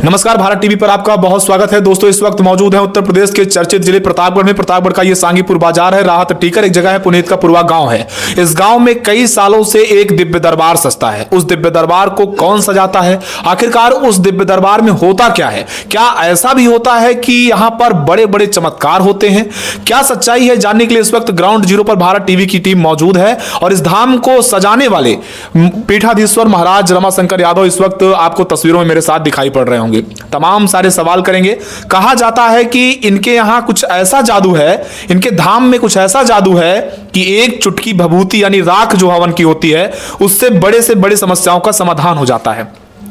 नमस्कार, भारत टीवी पर आपका बहुत स्वागत है। दोस्तों, इस वक्त मौजूद है उत्तर प्रदेश के चर्चित जिले प्रतापगढ़ में। प्रतापगढ़ का ये सांगीपुर बाजार है, राहत टीकर एक जगह है, पुनीत का पूर्वा गांव है। इस गांव में कई सालों से एक दिव्य दरबार सजता है। उस दिव्य दरबार को कौन सजाता है, आखिरकार उस दिव्य दरबार में होता क्या है? क्या ऐसा भी होता है कि यहां पर बड़े बड़े चमत्कार होते हैं? क्या सच्चाई है, जानने के लिए इस वक्त ग्राउंड जीरो पर भारत टीवी की टीम मौजूद है। और इस धाम को सजाने वाले पीठाधीश्वर महाराज रमाशंकर यादव इस वक्त आपको तस्वीरों में मेरे साथ दिखाई पड़ रहे होंगे। तमाम सारे सवाल करेंगे। कहा जाता है कि इनके यहां कुछ ऐसा जादू है, इनके धाम में कुछ ऐसा जादू है कि एक चुटकी भभूति यानी राख जो हवन की होती है, उससे बड़े से बड़े समस्याओं का समाधान हो जाता है।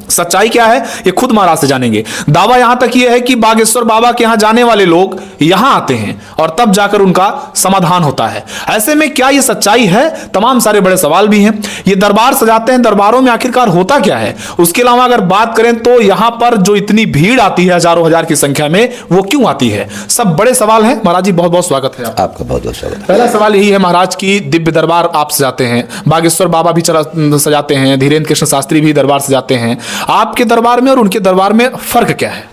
सच्चाई क्या है, ये खुद महाराज से जानेंगे। दावा यहां तक ये है कि बागेश्वर बाबा के यहां जाने वाले लोग यहां आते हैं और तब जाकर उनका समाधान होता है। ऐसे में क्या ये सच्चाई है? तमाम सारे बड़े सवाल भी हैं। ये दरबार सजाते हैं, दरबारों में आखिरकार होता क्या है? उसके अलावा अगर बात करें तो यहां पर जो इतनी भीड़ आती है, हजारों हजार की संख्या में, वो क्यों आती है? सब बड़े सवाल हैं। महाराज जी, बहुत बहुत स्वागत है आपका। बहुत बहुत स्वागत। पहला सवाल यही है महाराज की, दिव्य दरबार आप सजाते हैं, बागेश्वर बाबा भी सजाते हैं, धीरेन्द्र कृष्ण शास्त्री भी दरबार सजाते हैं। आपके दरबार में और उनके दरबार में फर्क क्या है?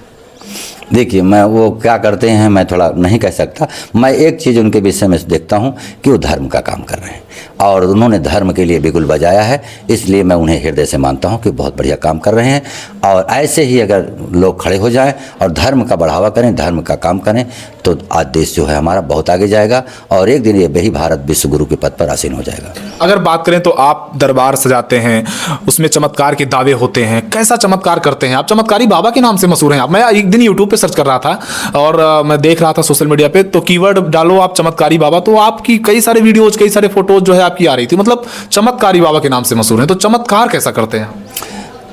देखिए, मैं वो क्या करते हैं मैं थोड़ा नहीं कह सकता। मैं एक चीज़ उनके विषय में देखता हूं कि वो धर्म का काम कर रहे हैं और उन्होंने धर्म के लिए बिगुल बजाया है, इसलिए मैं उन्हें हृदय से मानता हूं कि बहुत बढ़िया काम कर रहे हैं। और ऐसे ही अगर लोग खड़े हो जाएं और धर्म का बढ़ावा करें, धर्म का काम करें, तो आज देश जो है हमारा बहुत आगे जाएगा और एक दिन ये वही भारत विश्व गुरु के पद पर आसीन हो जाएगा। अगर बात करें तो आप दरबार सजाते हैं, उसमें चमत्कार के दावे होते हैं। कैसा चमत्कार करते हैं आप? चमत्कारी बाबा के नाम से मशहूर हैं आप। मैं एक दिन यूट्यूब पे सर्च कर रहा था और मैं देख रहा था सोशल मीडिया पे, तो कीवर्ड डालो आप चमत्कारी बाबा, तो आपकी कई सारे वीडियोज, कई सारे फोटोज जो है आपकी आ रही थी। मतलब चमत्कारी बाबा के नाम से मशहूर हैं, तो चमत्कार कैसा करते हैं?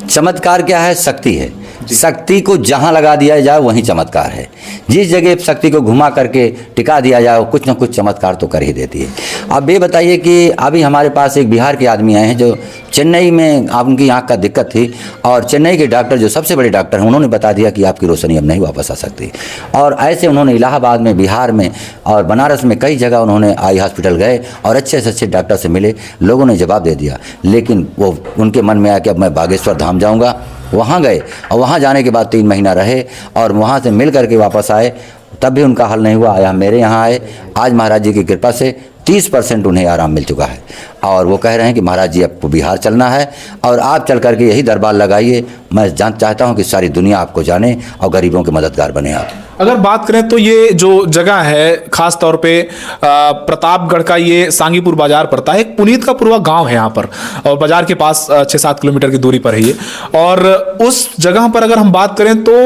चमत्कार क्या है? शक्ति है। शक्ति को जहाँ लगा दिया जाए वहीं चमत्कार है। जिस जगह शक्ति को घुमा करके टिका दिया जाए वो कुछ ना कुछ चमत्कार तो कर ही देती है। अब ये बताइए कि अभी हमारे पास एक बिहार के आदमी आए हैं जो चेन्नई में उनकी आँख का दिक्कत थी और चेन्नई के डॉक्टर जो सबसे बड़े डॉक्टर हैं उन्होंने बता दिया कि आपकी रोशनी अब नहीं वापस आ सकती। और ऐसे उन्होंने इलाहाबाद में, बिहार में और बनारस में कई जगह उन्होंने आई हॉस्पिटल गए और अच्छे से अच्छे डॉक्टर से मिले। लोगों ने जवाब दे दिया, लेकिन वो उनके मन में आया कि अब मैं बागेश्वर धाम जाऊँगा। वहाँ गए और वहाँ जाने के बाद 3 महीना रहे और वहाँ से मिल करके वापस आए, तब भी उनका हल नहीं हुआ। मेरे यहाँ आए, आज महाराज जी की कृपा से 30% उन्हें आराम मिल चुका है और वो कह रहे हैं कि महाराज जी आपको बिहार चलना है और आप चल करके यही दरबार लगाइए। मैं चाहता हूँ कि सारी दुनिया आपको जाने और गरीबों के मददगार बने आप। अगर बात करें तो ये जो जगह है, खास तौर पे प्रतापगढ़ का ये सांगीपुर बाजार पड़ता है। एक पुनीत का पूर्वा गांव है यहाँ पर और बाजार के पास 6-7 किलोमीटर की दूरी पर है ये। और उस जगह पर अगर हम बात करें तो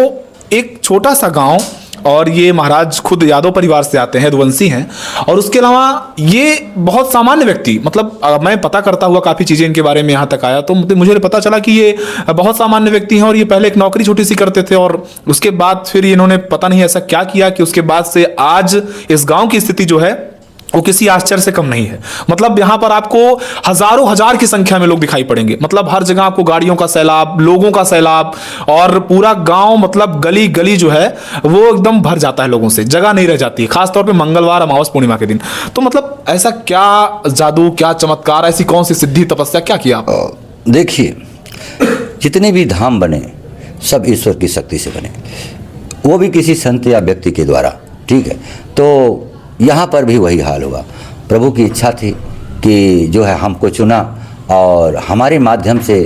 एक छोटा सा गांव, और ये महाराज खुद यादव परिवार से आते हैं, यदुवंशी हैं। और उसके अलावा ये बहुत सामान्य व्यक्ति, मतलब मैं पता करता हुआ काफ़ी चीज़ें इनके बारे में यहाँ तक आया तो मुझे पता चला कि ये बहुत सामान्य व्यक्ति हैं और ये पहले एक नौकरी छोटी सी करते थे और उसके बाद फिर इन्होंने पता नहीं ऐसा क्या किया कि उसके बाद से आज इस गाँव की स्थिति जो है वो किसी आश्चर्य से कम नहीं है। मतलब यहाँ पर आपको हजारों हजार की संख्या में लोग दिखाई पड़ेंगे। मतलब हर जगह आपको गाड़ियों का सैलाब, लोगों का सैलाब और पूरा गांव, मतलब गली गली जो है वो एकदम भर जाता है लोगों से, जगह नहीं रह जाती है, खासतौर पे मंगलवार, अमावस, पूर्णिमा के दिन। तो मतलब ऐसा क्या जादू, क्या चमत्कार, ऐसी कौन सी सिद्धि, तपस्या क्या किया आप? देखिए, जितने भी धाम बने सब ईश्वर की शक्ति से बने, वो भी किसी संत या व्यक्ति के द्वारा, ठीक है। तो यहाँ पर भी वही हाल हुआ। प्रभु की इच्छा थी कि जो है हमको चुना और हमारे माध्यम से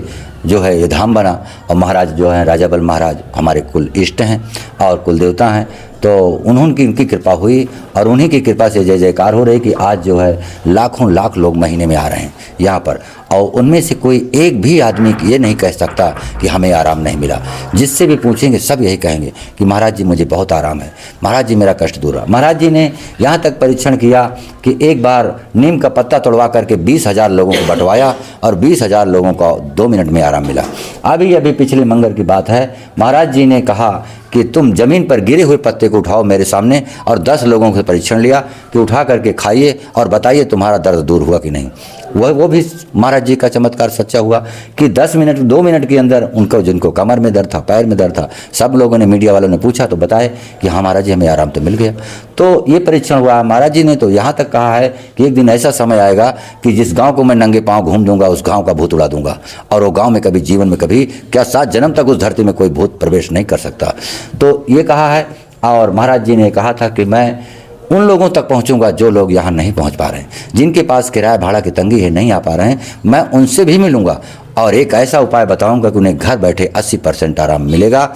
जो है ये धाम बना। और महाराज जो हैं राजा बल महाराज हमारे कुल इष्ट हैं और कुल देवता हैं, तो उन्होंने उनकी कृपा हुई और उन्हीं की कृपा से जय जयकार हो रही कि आज जो है लाखों लाख लोग महीने में आ रहे हैं यहाँ पर। और उनमें से कोई एक भी आदमी ये नहीं कह सकता कि हमें आराम नहीं मिला। जिससे भी पूछेंगे सब यही कहेंगे कि महाराज जी मुझे बहुत आराम है, महाराज जी मेरा कष्ट दूर हुआ। महाराज जी ने यहाँ तक परीक्षण किया कि एक बार नीम का पत्ता तोड़वा करके 20,000 लोगों को बंटवाया और 20,000 लोगों को 2 मिनट में आराम मिला। अभी पिछले मंगल की बात है, महाराज जी ने कहा कि तुम जमीन पर गिरे हुए पत्ते को उठाओ मेरे सामने और 10 लोगों से परीक्षण लिया कि उठा करके खाइए और बताइए तुम्हारा दर्द दूर हुआ कि नहीं। वो भी महाराज जी का चमत्कार सच्चा हुआ कि 10 मिनट 2 मिनट के अंदर उनको, जिनको कमर में दर्द था, पैर में दर्द था, सब लोगों ने, मीडिया वालों ने पूछा तो बताए कि हाँ महाराज जी हमें आराम तो मिल गया। तो ये परीक्षण हुआ। महाराज जी ने तो यहाँ तक कहा है कि एक दिन ऐसा समय आएगा कि जिस गांव को मैं नंगे पांव घूम दूंगा उस गांव का भूत उड़ा दूंगा, और वो गांव में कभी जीवन में कभी क्या 7 जन्म तक उस धरती में कोई भूत प्रवेश नहीं कर सकता। तो ये कहा है। और महाराज जी ने कहा था कि मैं उन लोगों तक पहुंचूंगा जो लोग यहाँ नहीं पहुंच पा रहे हैं, जिनके पास किराया भाड़ा की तंगी है, नहीं आ पा रहे हैं, मैं उनसे भी मिलूंगा और एक ऐसा उपाय बताऊंगा कि उन्हें घर बैठे 80% आराम मिलेगा।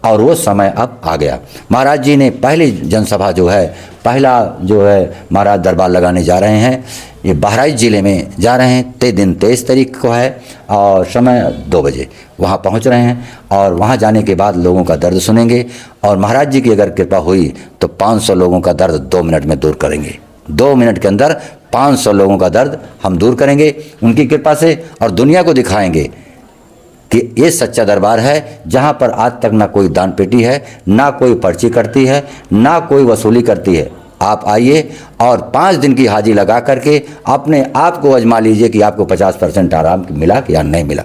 और वो समय अब आ गया। महाराज जी ने पहली जनसभा जो है, पहला जो है महाराज दरबार लगाने जा रहे हैं, ये बहराइच ज़िले में जा रहे हैं। 23 तारीख को है और समय 2 बजे वहाँ पहुँच रहे हैं और वहाँ जाने के बाद लोगों का दर्द सुनेंगे और महाराज जी की अगर कृपा हुई तो 500 लोगों का दर्द 2 मिनट में दूर करेंगे। 2 मिनट के अंदर 500 लोगों का दर्द हम दूर करेंगे उनकी कृपा से, और दुनिया को दिखाएंगे कि ये सच्चा दरबार है जहाँ पर आज तक ना कोई दान पेटी है, ना कोई पर्ची कटती है, ना कोई वसूली करती है। आप आइए और 5 दिन की हाजिरी लगा करके अपने आप को आजमा लीजिए कि आपको 50% आराम मिला कि या नहीं मिला।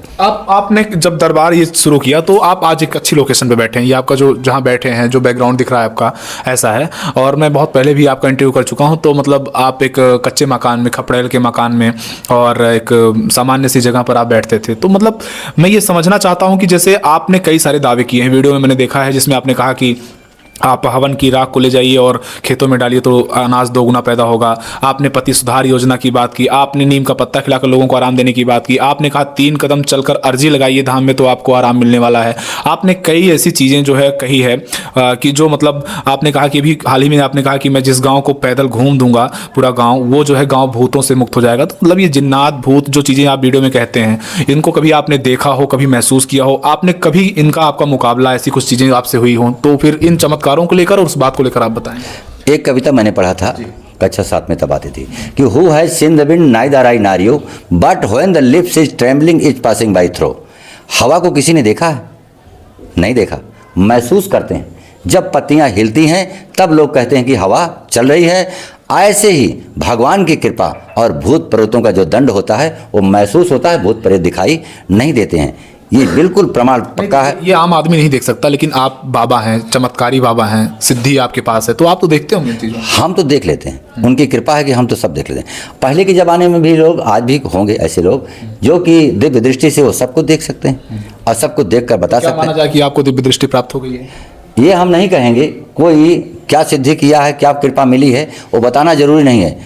आपने जब दरबार ये शुरू किया तो आप आज एक अच्छी लोकेशन पे बैठे हैं। ये आपका जो जहाँ बैठे हैं, जो बैकग्राउंड दिख रहा है आपका, ऐसा है। और मैं बहुत पहले भी आपका इंटरव्यू कर चुका हूँ। तो मतलब आप एक कच्चे मकान में, खपड़ेल के मकान में और एक सामान्य सी जगह पर आप बैठते थे। तो मतलब मैं ये समझना चाहता हूँ कि जैसे आपने कई सारे दावे किए हैं, वीडियो में मैंने देखा है जिसमें आपने कहा कि आप हवन की राख को ले जाइए और खेतों में डालिए तो अनाज 2 गुना पैदा होगा। आपने पति सुधार योजना की बात की, आपने नीम का पत्ता खिलाकर लोगों को आराम देने की बात की, आपने कहा 3 कदम चलकर अर्जी लगाइए धाम में तो आपको आराम मिलने वाला है। आपने कई ऐसी चीज़ें जो है कही है कि जो मतलब आपने कहा कि अभी हाल ही में आपने कहा कि मैं जिस गाँव को पैदल घूम दूंगा पूरा गाँव, वो जो है गाँव भूतों से मुक्त हो जाएगा। तो मतलब ये जिन्नात भूत जो चीज़ें आप वीडियो में कहते हैं, इनको कभी आपने देखा हो, कभी महसूस किया हो, आपने कभी इनका आपका मुकाबला, ऐसी कुछ चीज़ें आपसे हुई हों, तो फिर इन चमत्कारों को लेकर और उस बात को लेकर आप बताएं। एक कविता मैंने पढ़ा था, कक्षा 7 में तब आती थी कि who has seen the wind neither I nor you but when the lips is trembling is passing by through. हवा को किसी ने देखा है? नहीं देखा। महसूस करते हैं। जब पत्तियां हिलती हैं तब लोग कहते हैं कि हवा चल रही है। ऐसे ही भगवान की कृपा और भूत प्रेतों का जो दंड होता है वो महसूस होता है, भूत प्रेत दिखाई नहीं देते हैं। ये बिल्कुल प्रमाण पक्का है। ये आम आदमी नहीं देख सकता, लेकिन आप बाबा हैं, चमत्कारी बाबा हैं, सिद्धि आपके पास है, तो आप तो देखते होंगे चीज़ों। हम तो देख लेते हैं, उनकी कृपा है कि हम तो सब देख लेते हैं। पहले के ज़माने में भी लोग, आज भी होंगे ऐसे लोग जो कि दिव्य दृष्टि से वो सबको देख सकते हैं और सबको देख कर बता सकते हैं। माना जाए कि आपको दिव्य दृष्टि प्राप्त हो गई है? ये हम नहीं कहेंगे। कोई क्या सिद्धि किया है, क्या कृपा मिली है, वो बताना जरूरी नहीं है।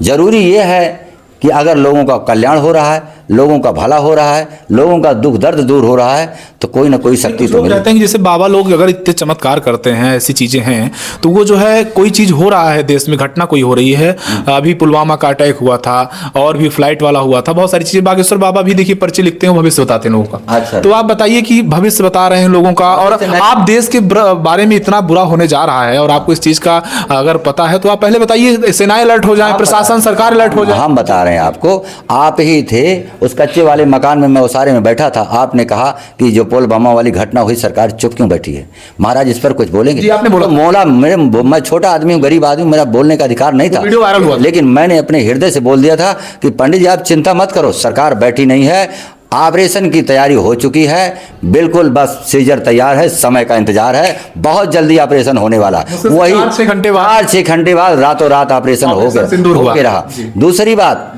जरूरी ये है कि अगर लोगों का कल्याण हो रहा है, लोगों का भला हो रहा है, लोगों का दुख दर्द दूर हो रहा है, तो कोई ना कोई शक्ति तो मिलती है। कहते हैं कि जैसे बाबा लोग अगर इतने चमत्कार करते हैं, ऐसी चीजें हैं, तो वो जो है कोई चीज हो रहा है देश में, घटना कोई हो रही है। अभी पुलवामा का अटैक हुआ था और भी फ्लाइट वाला हुआ था, बहुत सारी चीजें। बागेश्वर बाबा भी देखिए पर्चे लिखते हैं, भविष्य बताते हैं लोगों का। अच्छा। तो आप बताइए कि भविष्य बता रहे हैं लोगों का, और आप देश के बारे में इतना बुरा होने जा रहा है और आपको इस चीज का अगर पता है तो आप पहले बताइए, सेनाएं अलर्ट हो जाए, प्रशासन सरकार अलर्ट हो जाए। हम बता रहे हैं आपको। आप ही थे उस कच्चे वाले मकान में, मैं उसारे में बैठा था। आपने कहा कि जो पुलवामा वाली घटना हुई, सरकार चुप क्यों बैठी है? महाराज इस पर कुछ बोलेंगे? जी, आपने बोला। तो मोला मैं छोटा आदमी हूँ, गरीब आदमी, मेरा बोलने का अधिकार नहीं था। वीडियो वायरल हुआ, लेकिन मैंने अपने हृदय से बोल दिया था कि पंडित जी आप चिंता मत करो, सरकार बैठी नहीं है, ऑपरेशन की तैयारी हो चुकी है, बिल्कुल बस सीजर तैयार है, समय का इंतजार है, बहुत जल्दी ऑपरेशन होने वाला। वही 4-6 घंटे बाद रातों रात ऑपरेशन हो गया रहा। दूसरी बात,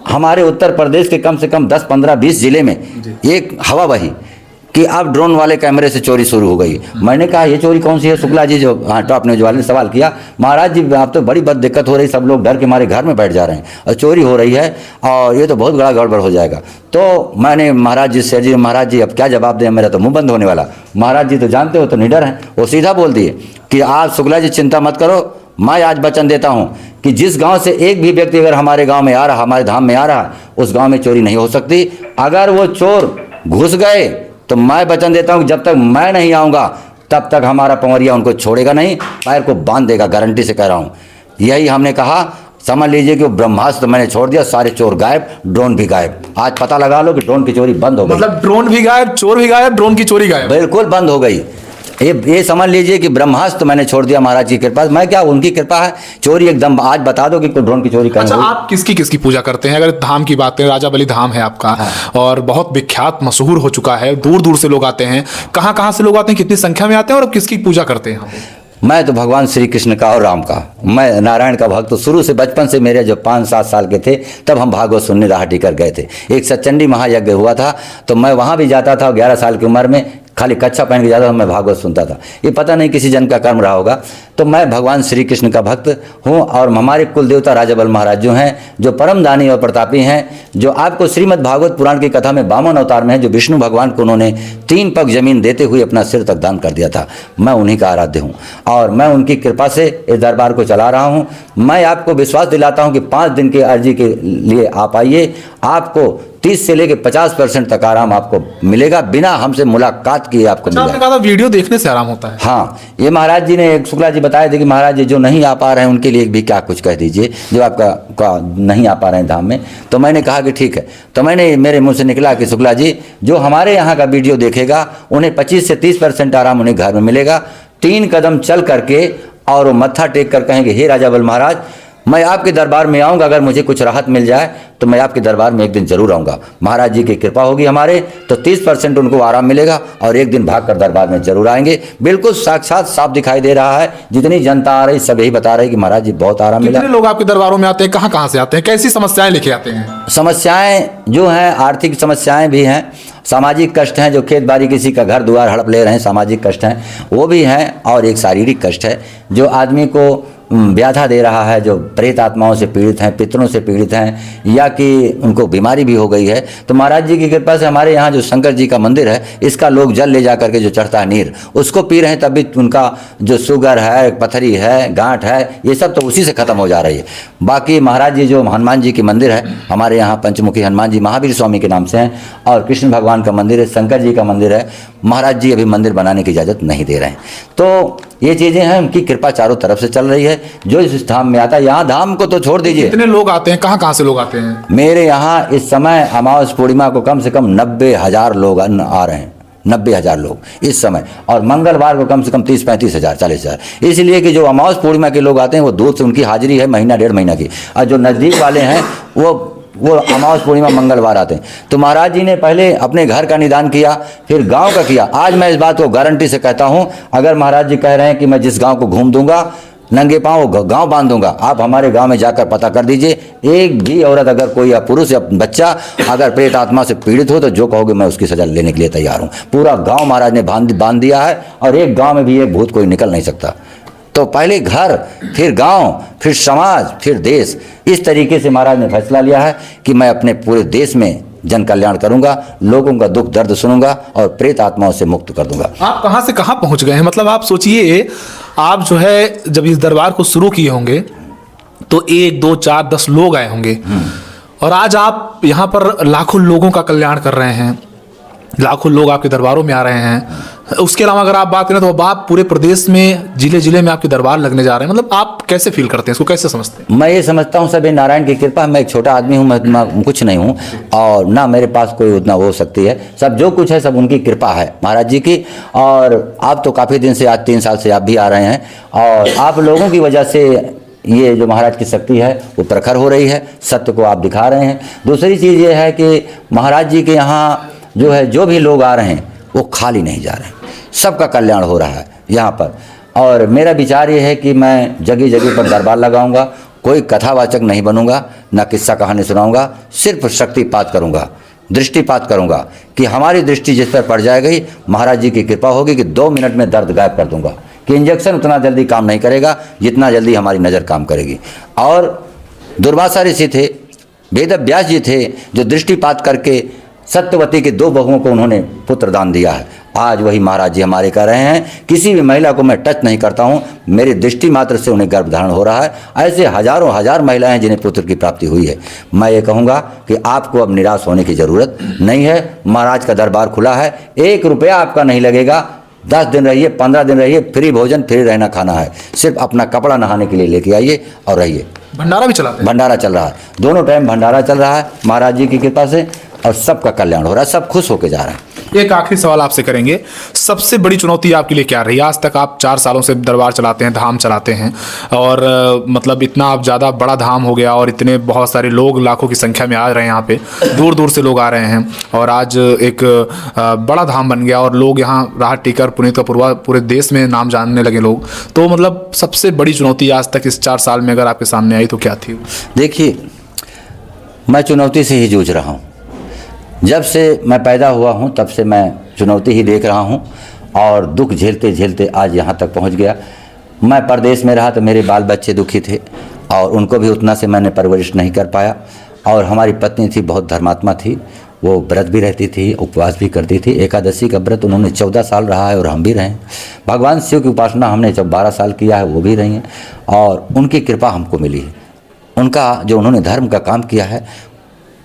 हमारे उत्तर प्रदेश के कम से कम 10, 15, 20 जिले में एक हवा बही कि अब ड्रोन वाले कैमरे से चोरी शुरू हो गई। मैंने कहा ये चोरी कौन सी है? शुक्ला जी जो टॉप न्यूज वाले ने सवाल किया, महाराज जी आप तो बड़ी बद दिक्कत हो रही, सब लोग डर के मारे घर में बैठ जा रहे हैं और चोरी हो रही है और ये तो बहुत बड़ा गड़बड़ हो जाएगा। तो मैंने महाराज जी से, जी महाराज जी अब क्या जवाब दें, मेरा तो मुंह बंद होने वाला। महाराज जी तो जानते हो तो निडर हैं, वो सीधा बोल दिए कि आप शुक्ला जी चिंता मत करो, मैं आज वचन देता हूं कि जिस गांव से एक भी व्यक्ति अगर हमारे गांव में आ रहा, हमारे धाम में आ रहा, उस गांव में चोरी नहीं हो सकती। अगर वो चोर घुस गए तो मैं वचन देता हूं जब तक मैं नहीं आऊंगा तब तक हमारा पंवरिया उनको छोड़ेगा नहीं, पैर को बांध देगा, गारंटी से कह रहा हूं। यही हमने कहा। समझ लीजिए कि ब्रह्मास्त्र मैंने छोड़ दिया, सारे चोर गायब, ड्रोन भी गायब। आज पता लगा लो कि ड्रोन की चोरी बंद हो गई। मतलब ड्रोन भी गायब, चोर भी गायब, ड्रोन की चोरी गायब, बिल्कुल बंद हो गई। ये समझ लीजिए कि ब्रह्मास्त्र मैंने छोड़ दिया महाराज की कृपा से। मैं क्या, उनकी कृपा है। चोरी एकदम आज बता दो कि कोई ड्रोन की चोरी करें। अच्छा, आप किसकी किसकी पूजा करते हैं? अगर धाम की बात करें, राजा बलि धाम है आपका, और बहुत विख्यात मशहूर हो चुका है, दूर दूर से लोग आते हैं। कहाँ कहाँ से लोग आते हैं, कितनी संख्या में आते हैं, और किसकी पूजा करते हैं यहाँ पे? मैं तो भगवान श्री कृष्ण का और राम का, मैं नारायण का भक्त। तो शुरू से बचपन से मेरे जब 5-7 साल के थे तब हम भागवत सुनने राहटी कर गए थे। एक सचंडी महायज्ञ हुआ था तो मैं वहाँ भी जाता था। 11 साल की उम्र में खाली कच्छा पहन के जाता था, मैं भागवत सुनता था। ये पता नहीं किसी जन का कर्म रहा होगा। तो मैं भगवान श्री कृष्ण का भक्त हूँ। और हमारे कुल देवता राजा बल महाराज जो हैं, जो परम दानी और प्रतापी हैं, जो आपको श्रीमद् भागवत पुराण की कथा में 52 अवतार में है, जो विष्णु भगवान को उन्होंने 3 पग जमीन देते हुए अपना सिर तक दान कर दिया था। मैं उन्हीं का आराध्य हूँ और मैं उनकी कृपा से इस दरबार को चला रहा हूँ। मैं आपको विश्वास दिलाता हूँ कि 5 दिन की अर्जी के लिए आप आइए, आपको 30 से लेकर 50% तक आराम आपको मिलेगा, बिना हमसे मुलाकात किए आपको मिलेगा। आपने कहा था वीडियो देखने से आराम होता है। हाँ, ये महाराज जी ने, शुक्ला जी बताए थे कि महाराज जी जो नहीं आ पा रहे हैं उनके लिए भी क्या कुछ कह दीजिए, जो आपका नहीं आ पा रहे हैं धाम में। तो मैंने कहा कि ठीक है। तो मैंने, मेरे मुंह से निकला कि शुक्ला जी जो हमारे यहाँ का वीडियो देखेगा उन्हें 25 से 30% आराम उन्हें घर में मिलेगा। 3 कदम चल करके और वो मत्था टेक कर कहेंगे, हे राजा बल महाराज, मैं आपके दरबार में आऊँगा, अगर मुझे कुछ राहत मिल जाए तो मैं आपके दरबार में एक दिन जरूर आऊँगा। महाराज जी की कृपा होगी हमारे तो 30% उनको आराम मिलेगा और एक दिन भागकर दरबार में जरूर आएंगे। बिल्कुल साक्षात साफ दिखाई दे रहा है। जितनी जनता आ रही सब यही बता रही कि महाराज जी बहुत आराम मिला। कितने लोग आपके दरबारों में आते हैं, कहाँ कहाँ से आते हैं, कैसी समस्याएं लेके आते हैं? समस्याएं जो हैं, आर्थिक समस्याएं भी हैं, सामाजिक कष्ट हैं, जो खेत बाड़ी किसी का घर द्वार हड़प ले रहे हैं, सामाजिक कष्ट हैं वो भी हैं, और एक शारीरिक कष्ट है जो आदमी को व्याधा दे रहा है, जो प्रेत आत्माओं से पीड़ित हैं, पितरों से पीड़ित हैं, या कि उनको बीमारी भी हो गई है। तो महाराज जी की कृपा से हमारे यहाँ जो शंकर जी का मंदिर है, इसका लोग जल ले जा करके जो चढ़ता है नीर, उसको पी रहे हैं, तब भी उनका जो शुगर है, पथरी है, गांठ है, ये सब तो उसी से ख़त्म हो जा रही है। बाकी महाराज जी जो हनुमान जी की मंदिर है, हमारे यहाँ पंचमुखी हनुमान जी महावीर स्वामी के नाम से हैं, और कृष्ण भगवान का मंदिर है, शंकर जी का मंदिर है। महाराज जी अभी मंदिर बनाने की इजाज़त नहीं दे रहे हैं। तो ये चीज़ें हैं, उनकी कृपा चारों तरफ से चल रही है। जो इस धाम में आता है, यहाँ धाम को तो छोड़ दीजिए, कितने लोग आते हैं, कहाँ कहाँ से लोग आते हैं? मेरे यहाँ इस समय अमावस पूर्णिमा को कम से कम 90,000 लोग आ रहे हैं, 90,000 लोग इस समय। और मंगलवार को कम से कम 30-35 हज़ार, 40 हज़ार। इसलिए कि जो अमावस पूर्णिमा के लोग आते हैं वो दूर से, उनकी हाजिरी है महीना 1.5 महीना की, और जो नज़दीक वाले हैं वो अमावस पूर्णिमा मंगलवार आते हैं। तो महाराज जी ने पहले अपने घर का निदान किया, फिर गांव का किया। आज मैं इस बात को गारंटी से कहता हूं, अगर महाराज जी कह रहे हैं कि मैं जिस गांव को घूम दूंगा, नंगे पांव गांव बांध दूंगा, आप हमारे गांव में जाकर पता कर दीजिए, एक भी औरत, अगर कोई पुरुष या बच्चा अगर प्रेत आत्मा से पीड़ित हो तो जो कहोगे मैं उसकी सजा लेने के लिए तैयार हूँ। पूरा गाँव महाराज ने बांध दिया है, और एक गाँव में भी एक भूत कोई निकल नहीं सकता। तो पहले घर, फिर गांव, फिर समाज, फिर देश, इस तरीके से महाराज ने फैसला लिया है कि मैं अपने पूरे देश में जन कल्याण करूंगा, लोगों का दुख दर्द सुनूंगा और प्रेत आत्माओं से मुक्त कर दूंगा। आप कहाँ से कहाँ पहुंच गए हैं? मतलब आप सोचिए, आप जो है जब इस दरबार को शुरू किए होंगे तो 1, 2, 4, 10 लोग आए होंगे, और आज आप यहाँ पर लाखों लोगों का कल्याण कर रहे हैं, लाखों लोग आपके दरबारों में आ रहे हैं। उसके अलावा अगर आप बात करें तो आप पूरे प्रदेश में, जिले जिले में आपके दरबार लगने जा रहे हैं। मतलब आप कैसे फील करते हैं, इसको कैसे समझते हैं? मैं ये समझता हूँ सब नारायण की कृपा। मैं एक छोटा आदमी हूँ, मैं कुछ नहीं हूँ, और ना मेरे पास कोई उतना हो सकती है। सब जो कुछ है सब उनकी कृपा है महाराज जी की। और आप तो काफ़ी दिन से, आज 3 साल से आप भी आ रहे हैं, और आप लोगों की वजह से ये जो महाराज की शक्ति है वो प्रखर हो रही है, सत्य को आप दिखा रहे हैं। दूसरी चीज़ ये है कि महाराज जी के यहाँ जो है, जो भी लोग आ रहे हैं वो खाली नहीं जा रहे हैं, सबका कल्याण हो रहा है यहाँ पर। और मेरा विचार ये है कि मैं जगह जगह पर दरबार लगाऊंगा, कोई कथावाचक नहीं बनूंगा, ना किस्सा कहानी सुनाऊंगा, सिर्फ शक्तिपात करूंगा, दृष्टिपात करूंगा कि हमारी दृष्टि जिस पर पड़ जाएगी, महाराज जी की कृपा होगी कि 2 मिनट में दर्द गायब कर दूंगा, कि इंजेक्शन उतना जल्दी काम नहीं करेगा जितना जल्दी हमारी नज़र काम करेगी। और दुर्वासा ऋषि थे, वेद व्यास जी थे, जो दृष्टिपात करके सत्यवती के 2 बहुओं को उन्होंने पुत्र दान दिया है। आज वही महाराज जी हमारे कर रहे हैं। किसी भी महिला को मैं टच नहीं करता हूं, मेरी दृष्टि मात्र से उन्हें गर्भधारण हो रहा है। ऐसे हजारों हजार महिलाएं जिन्हें पुत्र की प्राप्ति हुई है। मैं ये कहूँगा कि आपको अब निराश होने की ज़रूरत नहीं है। महाराज का दरबार खुला है, 1 रुपया आपका नहीं लगेगा। 10 दिन रहिए, 15 दिन रहिए, फ्री भोजन, फ्री रहना खाना है। सिर्फ अपना कपड़ा नहाने के लिए लेके आइए और रहिए। भंडारा भी चलाते हैं? भंडारा चल रहा है, दोनों टाइम भंडारा चल रहा है महाराज जी की कृपा से, और सबका कल्याण हो रहा है, सब खुश होके जा रहे हैं। एक आखिरी सवाल आपसे करेंगे, सबसे बड़ी चुनौती आपके लिए क्या रही? आज तक आप 4 सालों से दरबार चलाते हैं, धाम चलाते हैं, और मतलब इतना आप ज़्यादा बड़ा धाम हो गया और इतने बहुत सारे लोग लाखों की संख्या में आ रहे हैं, यहाँ पे दूर दूर से लोग आ रहे हैं, और आज एक बड़ा धाम बन गया और लोग यहाँ राहत टीकर पुनीत का पूर्वा पूरे देश में नाम जानने लगे लोग। तो मतलब सबसे बड़ी चुनौती आज तक इस 4 साल में अगर आपके सामने आई तो क्या थी? देखिए, मैं चुनौती से ही जूझ रहा हूँ। जब से मैं पैदा हुआ हूँ तब से मैं चुनौती ही देख रहा हूँ, और दुख झेलते झेलते आज यहाँ तक पहुँच गया। मैं परदेश में रहा तो मेरे बाल बच्चे दुखी थे, और उनको भी उतना से मैंने परवरिश नहीं कर पाया। और हमारी पत्नी थी, बहुत धर्मात्मा थी, वो व्रत भी रहती थी, उपवास भी करती थी। एकादशी का व्रत उन्होंने 14 साल रहा है, और हम भी रहे हैं। भगवान शिव की उपासना हमने जब 12 साल किया है, वो भी रही हैं, और उनकी कृपा हमको मिली है। उनका जो उन्होंने धर्म का काम किया है,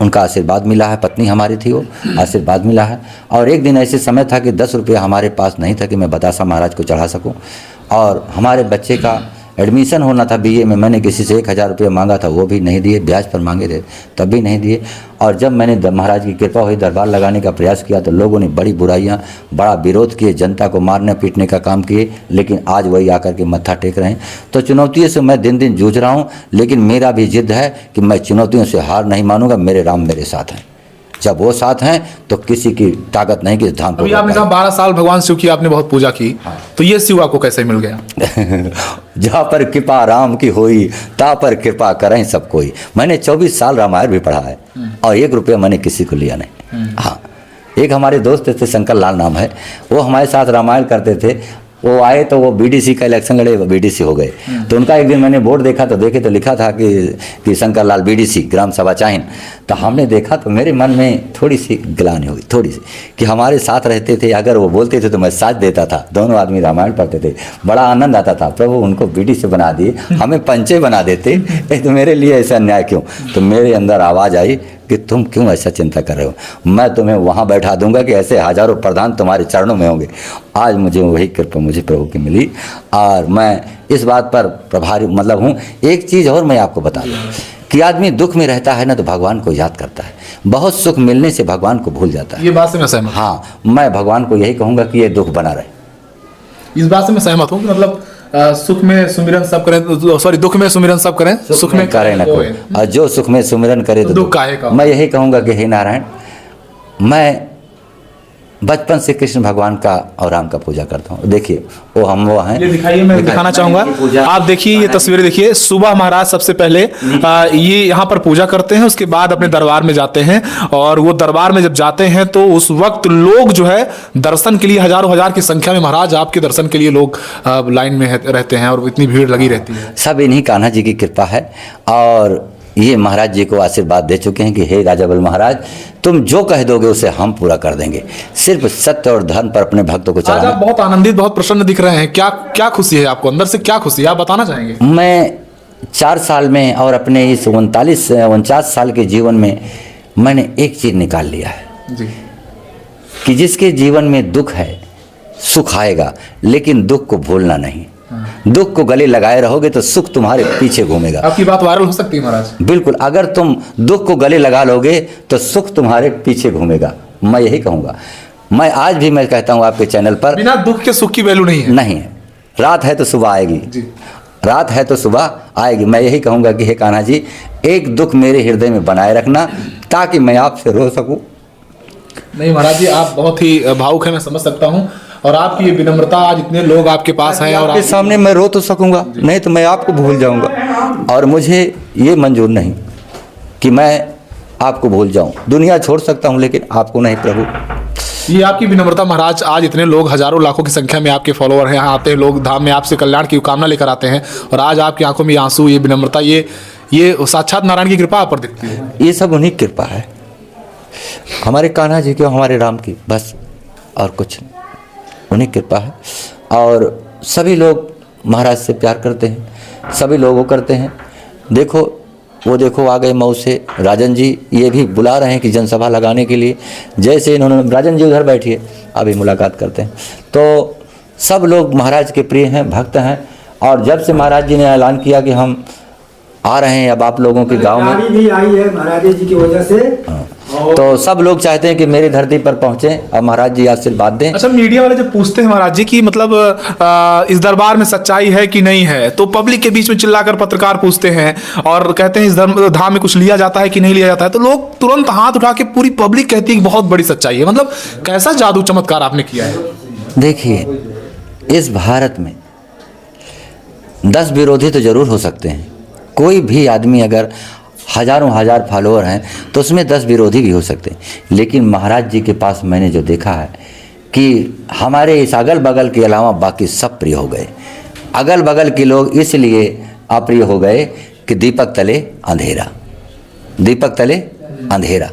उनका आशीर्वाद मिला है। पत्नी हमारी थी, वो आशीर्वाद मिला है। और एक दिन ऐसे समय था कि 10 रुपये हमारे पास नहीं था कि मैं बतासा महाराज को चढ़ा सकूं, और हमारे बच्चे का एडमिशन होना था बीए में। मैंने किसी से 1000 रुपये मांगा था, वो भी नहीं दिए, ब्याज पर मांगे थे तब भी नहीं दिए। और जब मैंने महाराज की कृपा हुई, दरबार लगाने का प्रयास किया, तो लोगों ने बड़ी बुराइयां, बड़ा विरोध किए, जनता को मारने पीटने का काम किए, लेकिन आज वही आकर के मत्था टेक रहे हैं। तो चुनौतियों से मैं दिन दिन जूझ रहा हूँ, लेकिन मेरा भी जिद है कि मैं चुनौतियों से हार नहीं मानूंगा। मेरे राम मेरे साथ हैं, जब वो साथ हैं तो किसी की ताकत नहीं कि इस धाम को। अभी आपने कहा 12 साल भगवान शिव की आपने बहुत पूजा की, हाँ। तो ये शिव आपको कैसे मिल गया? जहाँ पर कृपा राम की होई, ता पर कृपा करें सब कोई। मैंने 24 साल रामायण भी पढ़ा है, और 1 रुपया मैंने किसी को लिया नहीं। हाँ, एक हमारे दोस्त थे, शंकर लाल नाम है, वो हमारे साथ रामायण करते थे। वो आए तो वो बीडीसी का इलेक्शन लड़े, बीडीसी हो गए। तो उनका एक दिन मैंने बोर्ड देखा तो देखे तो लिखा था कि शंकर लाल बीडीसी ग्राम सभा चाहिए। तो हमने देखा तो मेरे मन में थोड़ी सी ग्लानि हुई, थोड़ी सी, कि हमारे साथ रहते थे, अगर वो बोलते थे तो मैं साथ देता था। दोनों आदमी रामायण पढ़ते थे, बड़ा आनंद आता था। प्रभु उनको बीडीसी बना दिए, हमें पंचे बना देते, तो मेरे लिए ऐसा अन्याय क्यों? तो मेरे अंदर आवाज़ आई कि तुम क्यों ऐसा चिंता कर रहे हो, मैं तुम्हें वहाँ बैठा दूंगा कि ऐसे हजारों प्रधान तुम्हारे चरणों में होंगे। आज मुझे वही कृपा मुझे प्रभु की मिली, और मैं इस बात पर प्रभारी मतलब हूँ। एक चीज़ और मैं आपको बता दूँ कि आदमी दुख में रहता है ना, तो भगवान को याद करता है। बहुत सुख मिलने से भगवान को भूल जाता है। ये बात से मैं सहमत। हाँ, मैं भगवान को यही कहूँगा कि ये दुख बना रहे। इस बात से मैं सहमत हूँ कि मतलब सुख में सुमिरन सब करें, सॉरी दुख में सुमिरन सब करें, सुख में करे न कोई, और जो सुख में सुमिरन करे तो दुख काहे का। मैं यही कहूँगा कि हे नारायण, मैं बचपन से कृष्ण भगवान का और राम का पूजा करता हूँ। देखिए वो हैं, ये दिखाइए, मैं दिखाना चाहूंगा। आप देखिए ये तस्वीरें देखिए। सुबह महाराज सबसे पहले ये यहाँ पर पूजा करते हैं, उसके बाद अपने दरबार में जाते हैं, और वो दरबार में जब जाते हैं तो उस वक्त लोग जो है दर्शन के लिए हजारों हजार की संख्या में महाराज आपके दर्शन के लिए लोग लाइन में रहते हैं, और इतनी भीड़ लगी रहती है। सब इन्हीं कान्हा जी की कृपा है, और ये महाराज जी को आशीर्वाद दे चुके हैं कि हे राजा बल महाराज, तुम जो कह दोगे उसे हम पूरा कर देंगे। सिर्फ सत्य और धर्म पर अपने भक्तों को चलाना। आज आप बहुत आनंदित, बहुत प्रसन्न दिख रहे हैं। क्या क्या खुशी है आपको, अंदर से क्या खुशी है, आप बताना चाहेंगे? मैं 4 साल में और अपने इस 49 साल के जीवन में मैंने एक चीज़ निकाल लिया है जी, कि जिसके जीवन में दुख है सुख आएगा, लेकिन दुख को भूलना नहीं। दुख को गले लगाए रहोगे तो सुख तुम्हारे पीछे घूमेगा। आपकी बात वायरल हो सकती है महाराज। बिल्कुल, अगर तुम दुख को गले लगा लोगे तो सुख तुम्हारे पीछे घूमेगा। मैं यही कहूँगा। मैं आज भी मैं कहता हूँ आपके चैनल पर, बिना दुख के सुख की वैल्यू नहीं है। नहीं है। रात है तो सुबह आएगी जी। रात है तो सुबह आएगी। मैं यही कहूँगा कि हे कान्हा जी, एक दुख मेरे हृदय में बनाए रखना, ताकि मैं आपसे रो सकूँ। नहीं महाराज जी, आप बहुत ही भावुक हैं, मैं समझ सकता हूँ, और आपकी ये विनम्रता, आज इतने लोग आपके पास हैं और आपके सामने मैं रो तो सकूंगा, नहीं तो मैं आपको भूल जाऊंगा। और मुझे ये मंजूर नहीं कि मैं आपको भूल जाऊं। दुनिया छोड़ सकता हूं, लेकिन आपको नहीं प्रभु। ये आपकी विनम्रता महाराज। आज इतने लोग, हजारों लाखों की संख्या में आपके फॉलोअर हैं, यहाँ आते हैं लोग, धाम में आपसे कल्याण की कामना लेकर आते हैं, और आज आपकी आंखों में आंसू, ये विनम्रता, ये साक्षात नारायण की कृपा आप पर दिखती है। ये सब उन्हीं की कृपा है, हमारे कान्हा जी की, हमारे राम की, बस और कुछ नहीं। उन्हीं की कृपा है। और सभी लोग महाराज से प्यार करते हैं, सभी लोग वो करते हैं। देखो वो देखो आ गए मऊ से राजन जी, ये भी बुला रहे हैं कि जनसभा लगाने के लिए। जैसे इन्होंने, राजन जी उधर बैठिए, अभी मुलाकात करते हैं। तो सब लोग महाराज के प्रिय हैं, भक्त हैं। और जब से महाराज जी ने ऐलान किया कि हम आ रहे हैं अब आप लोगों के गांव में, भी आई है महाराज जी की वजह से। तो सब लोग चाहते हैं कि मेरी धरती पर पहुंचे और महाराज जी आशीर्वाद दें। अच्छा, मीडिया वाले जब पूछते हैं महाराज जी की मतलब इस दरबार में सच्चाई है कि नहीं है, तो पब्लिक के बीच में चिल्लाकर पत्रकार पूछते हैं और कहते हैं इस धाम में कुछ लिया जाता है कि नहीं लिया जाता है, तो लोग तुरंत हाथ उठा के पूरी पब्लिक कहती है कि बहुत बड़ी सच्चाई है। मतलब कैसा जादू चमत्कार आपने किया है? देखिए, इस भारत में 10 विरोधी तो जरूर हो सकते हैं। कोई भी आदमी अगर हजारों हजार फॉलोअर हैं तो उसमें 10 विरोधी भी हो सकते हैं, लेकिन महाराज जी के पास मैंने जो देखा है कि हमारे इस अगल बगल के अलावा बाकी सब प्रिय हो गए। अगल बगल के लोग इसलिए अप्रिय हो गए कि दीपक तले अंधेरा, दीपक तले अंधेरा।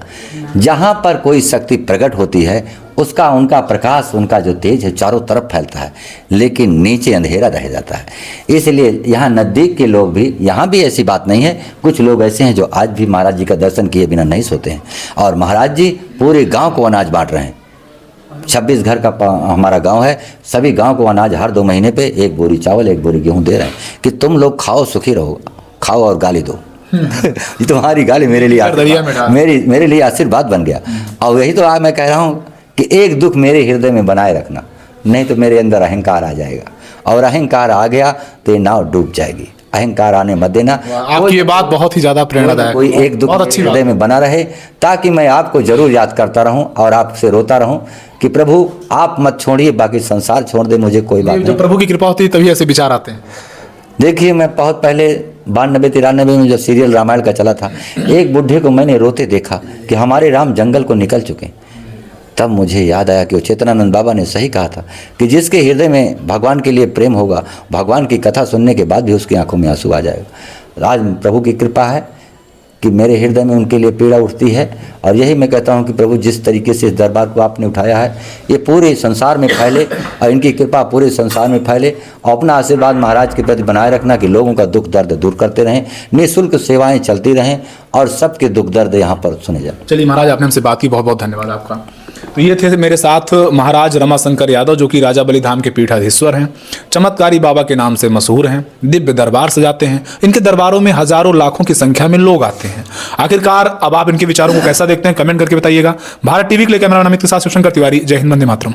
जहाँ पर कोई शक्ति प्रकट होती है उसका उनका प्रकाश, उनका जो तेज है चारों तरफ फैलता है, लेकिन नीचे अंधेरा रह जाता है। इसलिए यहाँ नज़दीक के लोग भी, यहाँ भी ऐसी बात नहीं है, कुछ लोग ऐसे हैं जो आज भी महाराज जी का दर्शन किए बिना नहीं सोते हैं। और महाराज जी पूरे गांव को अनाज बांट रहे हैं। 26 घर का हमारा गांव है, सभी गांव को अनाज हर 2 महीने पे 1 बोरी चावल 1 बोरी गेहूँ दे रहे हैं कि तुम लोग खाओ, सुखी रहो, खाओ और गाली दो। ये तुम्हारी गाली मेरे लिए आशीर्वाद बन गया। और यही तो मैं कह रहा हूँ कि एक दुख मेरे हृदय में बनाए रखना, नहीं तो मेरे अंदर अहंकार आ जाएगा, और अहंकार आ गया तो ये नाव डूब जाएगी। अहंकार आने मत देना। आपकी ये बात बहुत ही ज्यादा प्रेरणादायक, कोई एक दुख हृदय में बना रहे ताकि मैं आपको जरूर याद करता रहूं और आपसे रोता रहूं कि प्रभु आप मत छोड़िए, बाकी संसार छोड़ दे, मुझे कोई बात नहीं। जब प्रभु की कृपा होती है तभी ऐसे विचार आते हैं। देखिए, मैं बहुत पहले 92-93 में जो सीरियल रामायण का चला था, एक बुढ़े को मैंने रोते देखा कि हमारे राम जंगल को निकल चुके। तब मुझे याद आया कि वो चेतनानंद बाबा ने सही कहा था कि जिसके हृदय में भगवान के लिए प्रेम होगा, भगवान की कथा सुनने के बाद भी उसकी आंखों में आंसू आ जाएगा। आज प्रभु की कृपा है कि मेरे हृदय में उनके लिए पीड़ा उठती है, और यही मैं कहता हूं कि प्रभु जिस तरीके से इस दरबार को आपने उठाया है ये पूरे संसार में फैले, और इनकी कृपा पूरे संसार में फैले। और अपना आशीर्वाद महाराज के प्रति बनाए रखना कि लोगों का दुख दर्द दूर करते रहें, निःशुल्क सेवाएं चलती रहें और सबके दुख दर्द यहाँ पर सुने जाए। चलिए महाराज, आपने हमसे बात की, बहुत बहुत धन्यवाद आपका। तो ये थे मेरे साथ महाराज रमाशंकर यादव, जो कि राजा बलि धाम के पीठाधीश्वर हैं, चमत्कारी बाबा के नाम से मशहूर हैं, दिव्य दरबार सजाते हैं। इनके दरबारों में हजारों लाखों की संख्या में लोग आते हैं। आखिरकार अब आप इनके विचारों को कैसा देखते हैं, कमेंट करके बताइएगा। भारत टीवी के लिए कैमरा अमित के साथ शिवशंकर तिवारी। जय हिंद, वंदे मातरम।